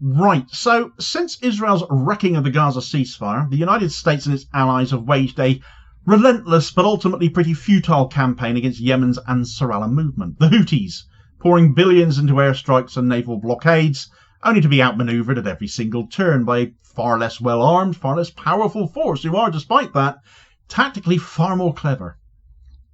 Right, so since Israel's wrecking of the Gaza ceasefire, the United States and its allies have waged a relentless but ultimately pretty futile campaign against Yemen's Ansarallah movement, the Houthis, pouring billions into airstrikes and naval blockades, only to be outmanoeuvred at every single turn by a far less well-armed, far less powerful force who are, despite that, tactically far more clever.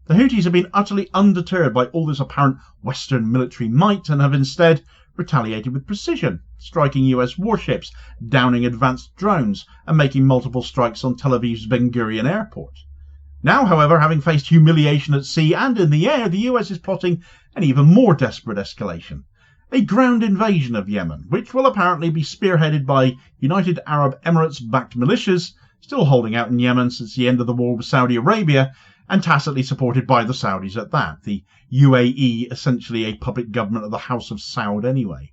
The Houthis have been utterly undeterred by all this apparent Western military might and have instead retaliated with precision, striking US warships, downing advanced drones, and making multiple strikes on Tel Aviv's Ben Gurion airport. Now, however, having faced humiliation at sea and in the air, the US is plotting an even more desperate escalation. A ground invasion of Yemen, which will apparently be spearheaded by United Arab Emirates-backed militias, still holding out in Yemen since the end of the war with Saudi Arabia, and tacitly supported by the Saudis at that, the UAE essentially a puppet government of the House of Saud anyway.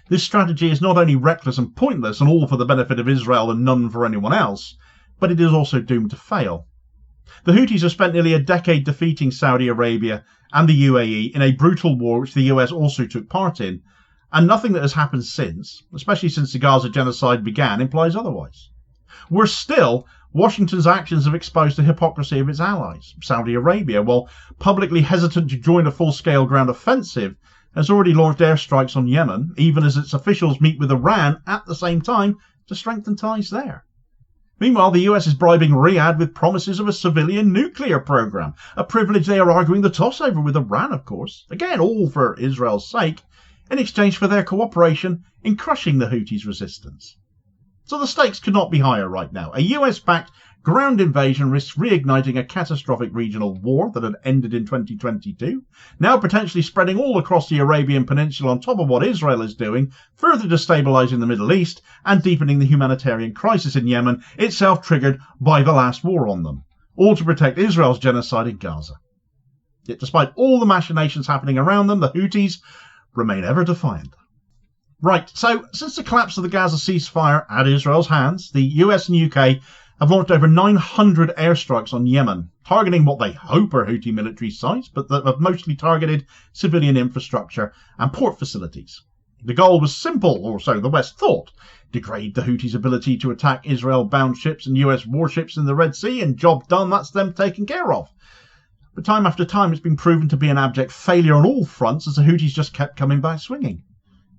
This strategy is not only reckless and pointless and all for the benefit of Israel and none for anyone else, but it is also doomed to fail. The Houthis have spent nearly a decade defeating Saudi Arabia and the UAE in a brutal war which the US also took part in, and nothing that has happened since, especially since the Gaza genocide began, implies otherwise. Worse still, Washington's actions have exposed the hypocrisy of its allies. Saudi Arabia, while publicly hesitant to join a full-scale ground offensive, has already launched airstrikes on Yemen, even as its officials meet with Iran at the same time to strengthen ties there. Meanwhile, the US is bribing Riyadh with promises of a civilian nuclear program, a privilege they are arguing the toss over with Iran, of course, again all for Israel's sake, in exchange for their cooperation in crushing the Houthis' resistance. So the stakes could not be higher right now. A US-backed ground invasion risks reigniting a catastrophic regional war that had ended in 2022, now potentially spreading all across the Arabian Peninsula on top of what Israel is doing, further destabilising the Middle East and deepening the humanitarian crisis in Yemen, itself triggered by the last war on them, all to protect Israel's genocide in Gaza. Yet despite all the machinations happening around them, the Houthis remain ever defiant. Right, so since the collapse of the Gaza ceasefire at Israel's hands, the US and UK have launched over 900 airstrikes on Yemen, targeting what they hope are Houthi military sites, but that have mostly targeted civilian infrastructure and port facilities. The goal was simple, or so the West thought: degrade the Houthis' ability to attack Israel-bound ships and US warships in the Red Sea, and job done, that's them taken care of. But time after time it's been proven to be an abject failure on all fronts, as the Houthis just kept coming back swinging.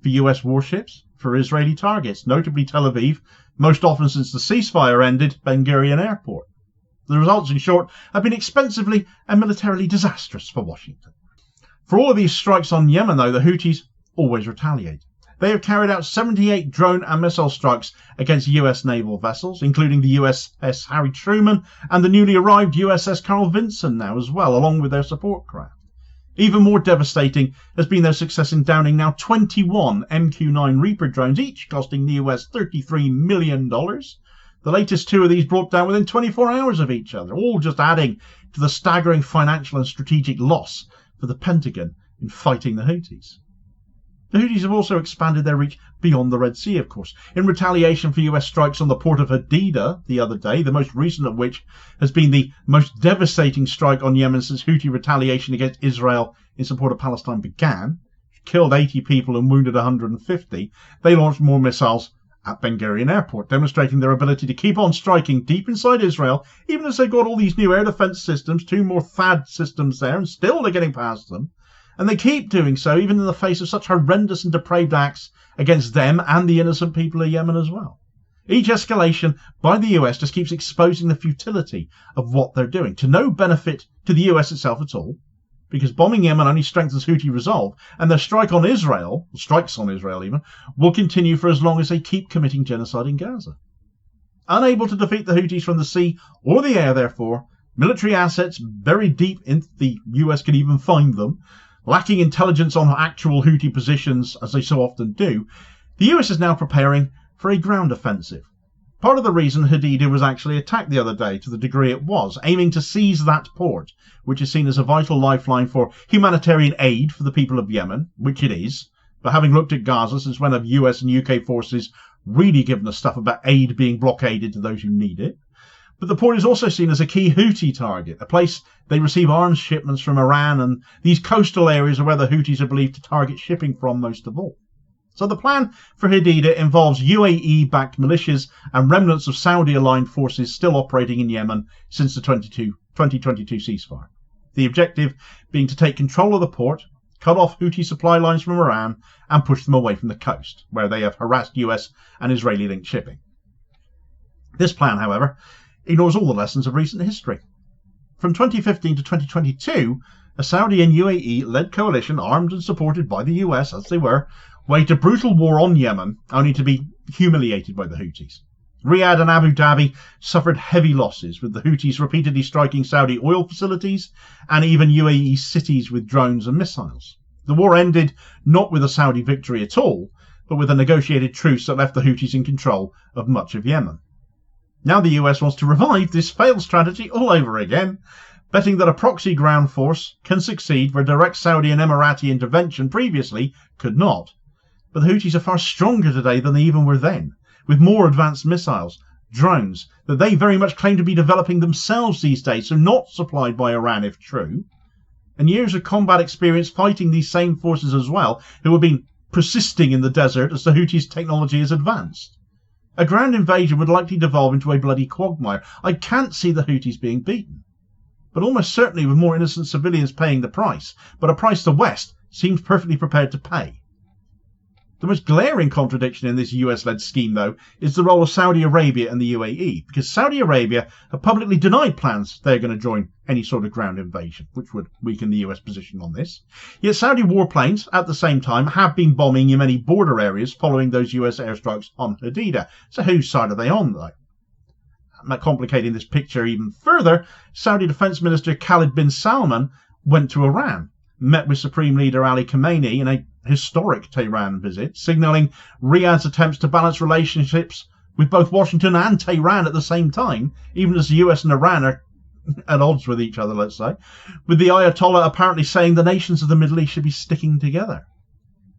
For US warships, for Israeli targets, notably Tel Aviv, most often since the ceasefire ended, Ben Gurion airport. The results, in short, have been expensively and militarily disastrous for Washington. For all of these strikes on Yemen, though, the Houthis always retaliate. They have carried out 78 drone and missile strikes against US naval vessels, including the USS Harry Truman and the newly arrived USS Carl Vinson now as well, along with their support craft. Even more devastating has been their success in downing now 21 MQ-9 Reaper drones, each costing the US $33 million. The latest two of these brought down within 24 hours of each other, all just adding to the staggering financial and strategic loss for the Pentagon in fighting the Houthis. The Houthis have also expanded their reach beyond the Red Sea, of course, in retaliation for US strikes on the port of Hadida the other day, the most recent of which has been the most devastating strike on Yemen since Houthi retaliation against Israel in support of Palestine began. Killed 80 people and wounded 150. They launched more missiles at Ben Gurion airport, demonstrating their ability to keep on striking deep inside Israel, even as they've got all these new air defense systems, 2 more THAAD systems there, and still they're getting past them. And they keep doing so even in the face of such horrendous and depraved acts against them and the innocent people of Yemen as well. Each escalation by the US just keeps exposing the futility of what they're doing, to no benefit to the US itself at all, because bombing Yemen only strengthens Houthi resolve, and their strikes on Israel even, will continue for as long as they keep committing genocide in Gaza. Unable to defeat the Houthis from the sea or the air, therefore, military assets buried deep into the US can even find them, lacking intelligence on actual Houthi positions, as they so often do, the US is now preparing for a ground offensive. Part of the reason Hadida was actually attacked the other day, to the degree it was, aiming to seize that port, which is seen as a vital lifeline for humanitarian aid for the people of Yemen, which it is, but having looked at Gaza since when have US and UK forces really given a stuff about aid being blockaded to those who need it? But the port is also seen as a key Houthi target, a place they receive arms shipments from Iran, and these coastal areas are where the Houthis are believed to target shipping from most of all. So the plan for Hadida involves UAE-backed militias and remnants of Saudi-aligned forces still operating in Yemen since the 2022 ceasefire. The objective being to take control of the port, cut off Houthi supply lines from Iran, and push them away from the coast, where they have harassed US and Israeli-linked shipping. This plan, however, ignores all the lessons of recent history. From 2015 to 2022, a Saudi and UAE-led coalition, armed and supported by the US, as they were, waged a brutal war on Yemen, only to be humiliated by the Houthis. Riyadh and Abu Dhabi suffered heavy losses, with the Houthis repeatedly striking Saudi oil facilities and even UAE cities with drones and missiles. The war ended not with a Saudi victory at all, but with a negotiated truce that left the Houthis in control of much of Yemen. Now the US wants to revive this failed strategy all over again, betting that a proxy ground force can succeed where direct Saudi and Emirati intervention previously could not. But the Houthis are far stronger today than they even were then, with more advanced missiles, drones, that they very much claim to be developing themselves these days, so not supplied by Iran if true, and years of combat experience fighting these same forces as well, who have been persisting in the desert as the Houthis' technology has advanced. A ground invasion would likely devolve into a bloody quagmire. I can't see the Houthis being beaten, but almost certainly with more innocent civilians paying the price, but a price the West seems perfectly prepared to pay. The most glaring contradiction in this US-led scheme, though, is the role of Saudi Arabia and the UAE, because Saudi Arabia have publicly denied plans they're going to join any sort of ground invasion, which would weaken the US position on this. Yet Saudi warplanes, at the same time, have been bombing Yemeni border areas following those US airstrikes on Hadida. So whose side are they on, though? Complicating this picture even further, Saudi Defense Minister Khalid bin Salman went to Iran, met with Supreme Leader Ali Khamenei in a historic Tehran visit, signalling Riyadh's attempts to balance relationships with both Washington and Tehran at the same time, even as the US and Iran are at odds with each other, let's say, with the Ayatollah apparently saying the nations of the Middle East should be sticking together.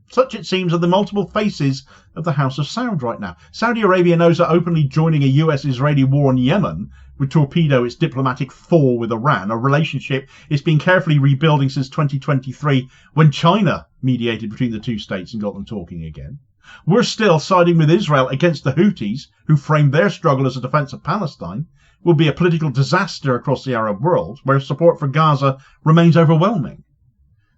Such, it seems, are the multiple faces of the House of Saud right now. Saudi Arabia knows that openly joining a US-Israeli war on Yemen would torpedo its diplomatic thaw with Iran, a relationship it's been carefully rebuilding since 2023, when China mediated between the two states and got them talking again. We're still siding with Israel against the Houthis, who framed their struggle as a defense of Palestine, will be a political disaster across the Arab world, where support for Gaza remains overwhelming.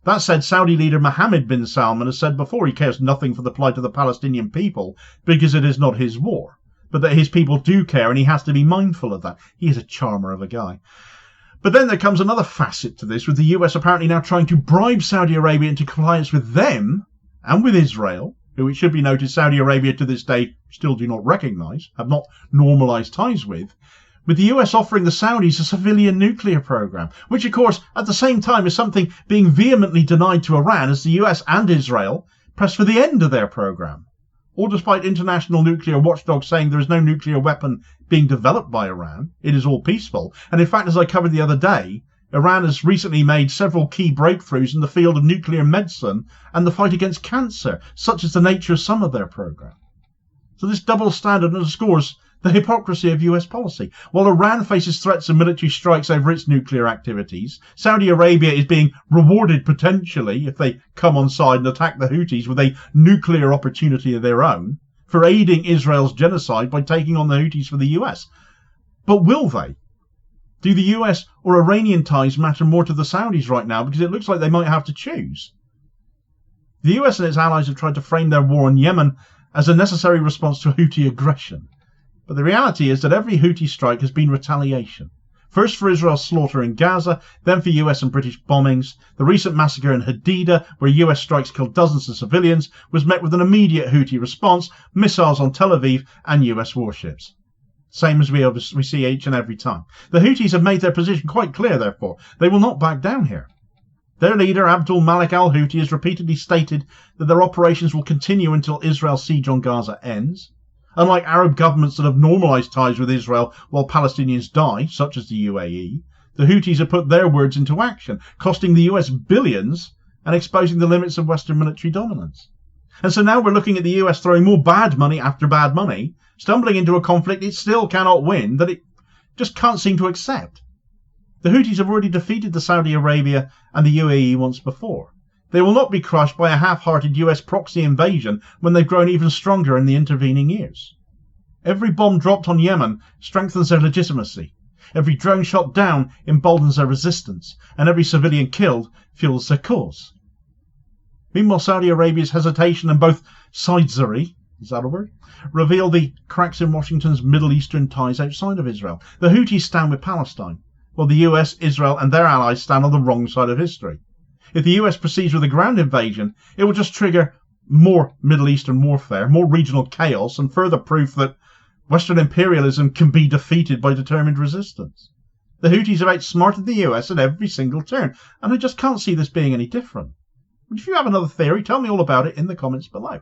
That said, Saudi leader Mohammed bin Salman has said before he cares nothing for the plight of the Palestinian people because it is not his war, but that his people do care and he has to be mindful of that. He is a charmer of a guy. But then there comes another facet to this, with the US apparently now trying to bribe Saudi Arabia into compliance with them and with Israel, who, it should be noted, Saudi Arabia to this day still do not recognise, have not normalised ties with the US offering the Saudis a civilian nuclear program, which of course at the same time is something being vehemently denied to Iran as the US and Israel press for the end of their program, all despite international nuclear watchdogs saying there is no nuclear weapon being developed by Iran. It is all peaceful. And in fact, as I covered the other day, Iran has recently made several key breakthroughs in the field of nuclear medicine and the fight against cancer, such is the nature of some of their program. So this double standard underscores the hypocrisy of US policy. While Iran faces threats of military strikes over its nuclear activities, Saudi Arabia is being rewarded potentially, if they come on side and attack the Houthis with a nuclear opportunity of their own, for aiding Israel's genocide by taking on the Houthis for the US. But will they? Do the US or Iranian ties matter more to the Saudis right now? Because it looks like they might have to choose. The US and its allies have tried to frame their war on Yemen as a necessary response to Houthi aggression. But the reality is that every Houthi strike has been retaliation. First for Israel's slaughter in Gaza, then for US and British bombings. The recent massacre in Hadida, where US strikes killed dozens of civilians, was met with an immediate Houthi response, missiles on Tel Aviv and US warships. Same as we see each and every time. The Houthis have made their position quite clear, therefore. They will not back down here. Their leader, Abdul Malik al-Houthi, has repeatedly stated that their operations will continue until Israel's siege on Gaza ends. Unlike Arab governments that have normalised ties with Israel while Palestinians die, such as the UAE, the Houthis have put their words into action, costing the US billions and exposing the limits of Western military dominance. And so now we're looking at the US throwing more bad money after bad money, stumbling into a conflict it still cannot win, that it just can't seem to accept. The Houthis have already defeated the Saudi Arabia and the UAE once before. They will not be crushed by a half-hearted US proxy invasion when they've grown even stronger in the intervening years. Every bomb dropped on Yemen strengthens their legitimacy. Every drone shot down emboldens their resistance, and every civilian killed fuels their cause. Meanwhile, Saudi Arabia's hesitation and both sidesery, is that a word, reveal the cracks in Washington's Middle Eastern ties outside of Israel. The Houthis stand with Palestine, while the US, Israel and their allies stand on the wrong side of history. If the US proceeds with a ground invasion, it will just trigger more Middle Eastern warfare, more regional chaos, and further proof that Western imperialism can be defeated by determined resistance. The Houthis have outsmarted the US at every single turn, and I just can't see this being any different. But if you have another theory, tell me all about it in the comments below.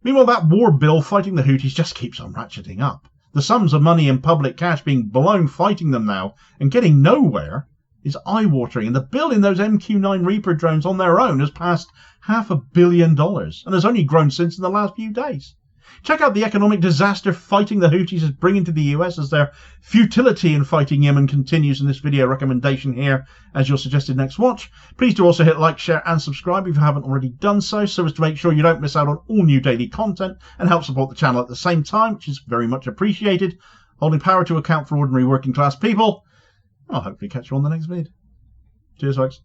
Meanwhile, that war bill fighting the Houthis just keeps on ratcheting up. The sums of money in public cash being blown fighting them now and getting nowhere is eye-watering, and the bill in those MQ-9 Reaper drones on their own has passed $500 million and has only grown since in the last few days. Check out the economic disaster fighting the Houthis is bringing to the US as their futility in fighting Yemen continues in this video recommendation here as your suggested next watch. Please do also hit like, share and subscribe if you haven't already done so as to make sure you don't miss out on all new daily content and help support the channel at the same time, which is very much appreciated. Holding power to account for ordinary working class people. I'll hopefully catch you on the next vid. Cheers folks.